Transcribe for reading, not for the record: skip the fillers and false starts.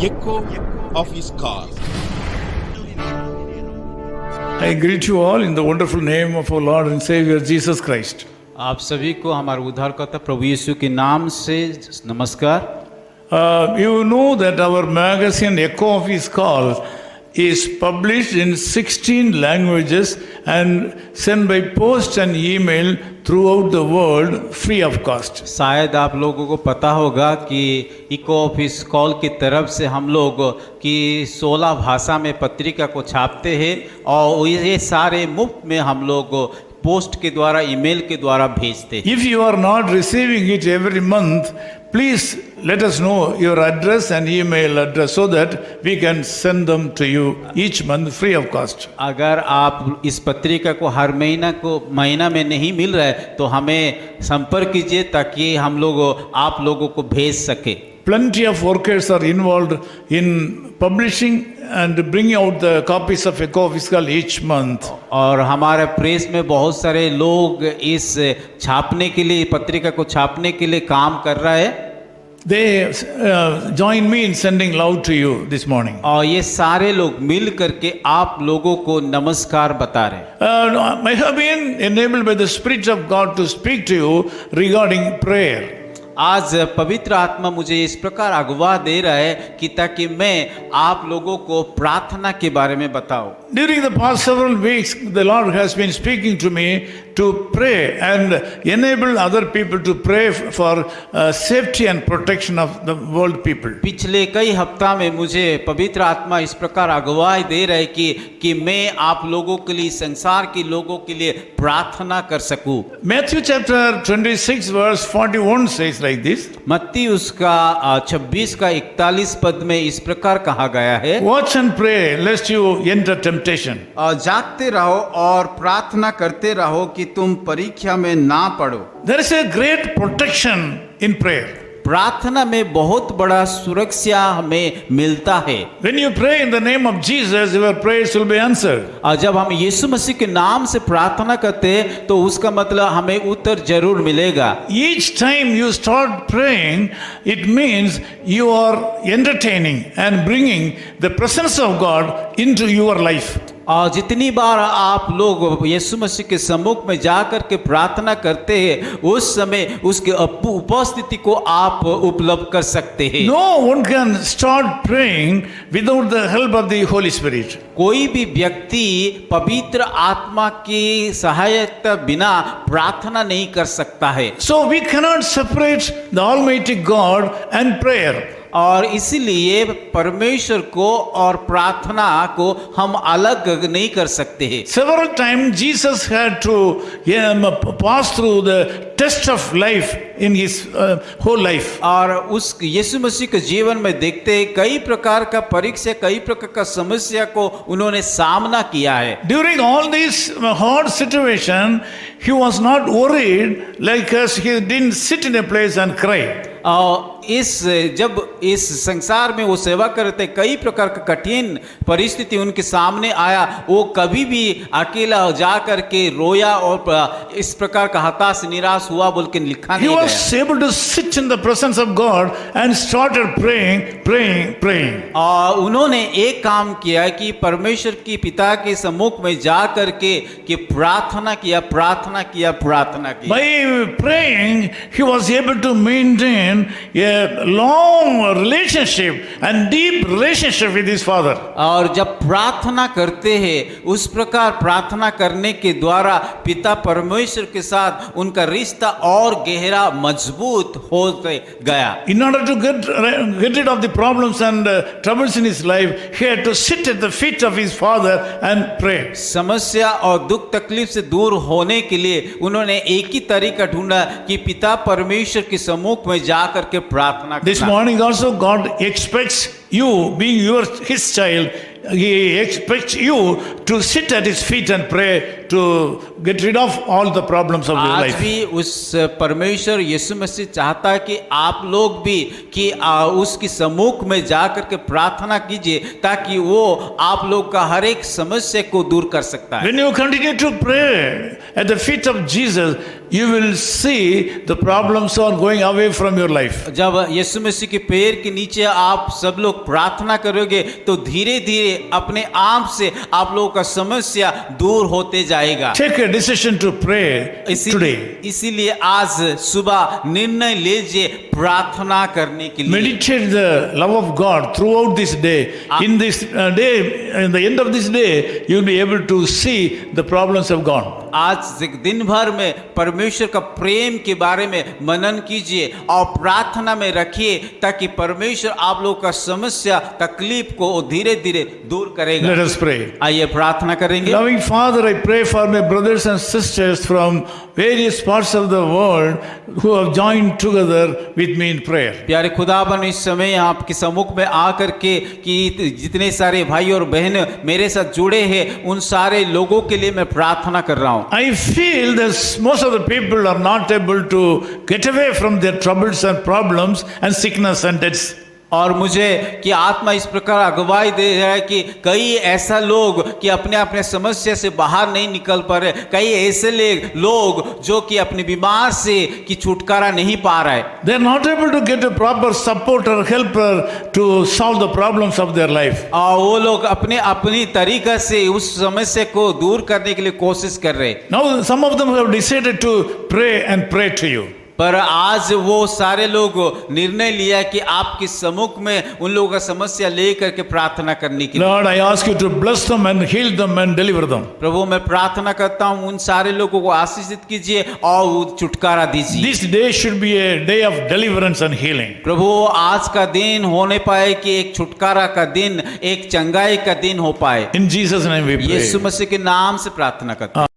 echo of his call. I greet you all in the wonderful name of our Lord and Savior Jesus Christ. आप सभी को हमारे उद्धारकर्ता प्रभु यीशु के नाम से नमस्कार। You know that our magazine Echo of His Call is published in 16 languages and sent by post and email throughout the world free of cost. शायद आप लोगों को पता होगा कि इको ऑफिस कॉल की तरफ से हम लोग की 16 भाषा में पत्रिका को छापते हैं और ये सारे मुफ्त में हम लोग पोस्ट के द्वारा ईमेल के द्वारा भेजते हैं। If you are not receiving it every month, please let us know your address and email address so that we can send them to you each month free of cost. अगर आप इस पत्रिका को हर महीना में नहीं मिल रहा है तो हमें संपर्क कीजिए ताकि हम लोग आप लोगों को भेज सके। Plenty of workers are involved in publishing and bringing out the copies of Echo of His Call each month. और हमारे प्रेस में बहुत सारे लोग इस छापने के लिए पत्रिका को छापने के लिए काम कर रहा है। They join me in sending love to you this morning. और ये सारे लोग मिल करके आप लोगों को नमस्कार बता रहे हैं। I have been enabled by the Spirit of God to speak to you regarding prayer. आज पवित्र आत्मा मुझे इस प्रकार अगुवा दे रहा है कि ताकि मैं आप लोगों को प्रार्थना के बारे में बताऊं। During the past several weeks, the Lord has been speaking to me to pray and enable other people to pray for safety and protection of the world people. पिछले कई हफ्ता में मुझे पवित्र आत्मा इस प्रकार अगुवाई दे रहा है कि मैं आप लोगों के लिए संसार के लोगों के लिए प्रार्थना कर सकूं। Matthew chapter 26 verse 41 says like this. मत्ती उसका 26 का 41 पद में इस प्रकार कहा गया है, Watch and pray lest you enter temptation. जागते रहो और प्रार्थना करते रहो कि तुम परीक्षा में ना पड़ो। There is a great protection in prayer. प्रार्थना में बहुत बड़ा सुरक्षा हमें मिलता है। When you pray in the name of Jesus, your prayers will be answered. और जब हम यीशु मसीह के नाम से प्रार्थना करते हैं तो उसका मतलब हमें उत्तर जरूर मिलेगा। Each time you start praying, it means you are entertaining and bringing the presence of God into your life. और जितनी बार आप लोग यीशु मसीह के सम्मुख में जाकर के प्रार्थना करते हैं उस समय उसके उपस्थिति को आप उपलब्ध कर सकते हैं। No one can start praying without the help of the Holy Spirit. कोई भी व्यक्ति पवित्र आत्मा की सहायता बिना प्रार्थना नहीं कर सकता है। So we cannot separate the Almighty God and prayer. और इसीलिए परमेश्वर को और प्रार्थना को हम अलग नहीं कर सकते हैं। Several times Jesus had to pass through the test of life in his whole life. और उस यीशु मसीह के जीवन में देखते हैं कई प्रकार का परीक्षा, कई प्रकार का समस्या को उन्होंने सामना किया है। During all this hard situation, he was not worried like us. He didn't sit in a place and cry. और जब इस संसार में वो सेवा करते कई प्रकार का कठिन परिस्थिति उनके सामने आया, वो कभी भी अकेला जा करके रोया और इस प्रकार का हताश निराश हुआ बोल के लिखा नहीं He गया। was able to sit in the presence of God and started praying. और उन्होंने एक काम किया कि परमेश्वर की पिता के सम्मुख में जा करके कि प्रार्थना किया। By praying, he was able to maintain a long relationship and deep relationship with his father. और जब प्रार्थना करते हैं उस प्रकार प्रार्थना करने के द्वारा पिता परमेश्वर के साथ उनका रिश्ता और गहरा मजबूत होते गया। In order to get rid of the problems and troubles in his life, he had to sit at the feet of his father and pray. समस्या और दुख तकलीफ से दूर होने के लिए उन्होंने एक ही तरीका ढूंढा कि पिता परमेश्वर के सम्मुख में जाकर के प्रार्थना करना। This morning also God expects you, being his child, he expects you to sit at his feet and pray to get rid of all the problems of your आज life. भी उस परमेश्वर यीशु मसीह चाहता है कि आप लोग भी कि उसकी सम्मुख में जाकर के प्रार्थना कीजिए ताकि वो आप लोग का हर एक समस्या को दूर कर सकता है। When you continue to pray at the feet of Jesus, you will see the problems are going away from your life. जब यीशु मसीह के पैर के नीचे आप सब लोग प्रार्थना करोगे तो धीरे धीरे अपने आप से आप लोगों का समस्या दूर होते जाएगा। Take a decision to pray today. इसीलिए आज सुबह निर्णय लीजिए प्रार्थना करने के लिए। Meditate the love of God throughout this day. In this day, in the end of this day, you will be able to see the problems have gone. आज दिन भर में परमेश्वर का प्रेम के बारे में मनन कीजिए और प्रार्थना में रखिए ताकि परमेश्वर आप लोगों का समस्या तकलीफ को धीरे धीरे दूर करेगा। Let us pray. आइए प्रार्थना करेंगे। Loving Father, I pray for my brothers and sisters from various parts of the world who have joined together with me in prayer. प्यारे खुदाबंद, इस समय आपके सम्मुख में आकर के कि जितने सारे भाई और बहन मेरे साथ जुड़े हैं उन सारे लोगों के लिए मैं प्रार्थना कर रहा हूँ। I feel that most of the people are not able to get away from their troubles and problems and sickness and deaths. और मुझे कि आत्मा इस प्रकार अगुवाई दे रहा है कि कई ऐसा लोग कि अपने अपने समस्या से बाहर नहीं निकल पा रहे, कई ऐसे लोग जो कि अपने बीमार से कि छुटकारा नहीं पा रहा है। They are not able to get a proper support or helper to solve the problems of their life. और वो लोग अपनी तरीका से उस समस्या को दूर करने के लिए कोशिश कर रहे। Now some of them have decided to pray and pray to you. पर आज वो सारे लोग निर्णय लिया कि आपके सम्मुख में उन लोगों का समस्या लेकर के प्रार्थना करने के लिए। Lord, I ask you to bless them and heal them and deliver them. प्रभु, मैं प्रार्थना करता हूँ उन सारे लोगों को आशीषित कीजिए और छुटकारा दीजिए। This day should be a day of deliverance and healing. प्रभु, आज का दिन होने पाए कि एक छुटकारा का दिन, एक चंगाई का दिन हो पाए। In Jesus' name we pray. यीशु मसीह के नाम से प्रार्थना करता हूँ।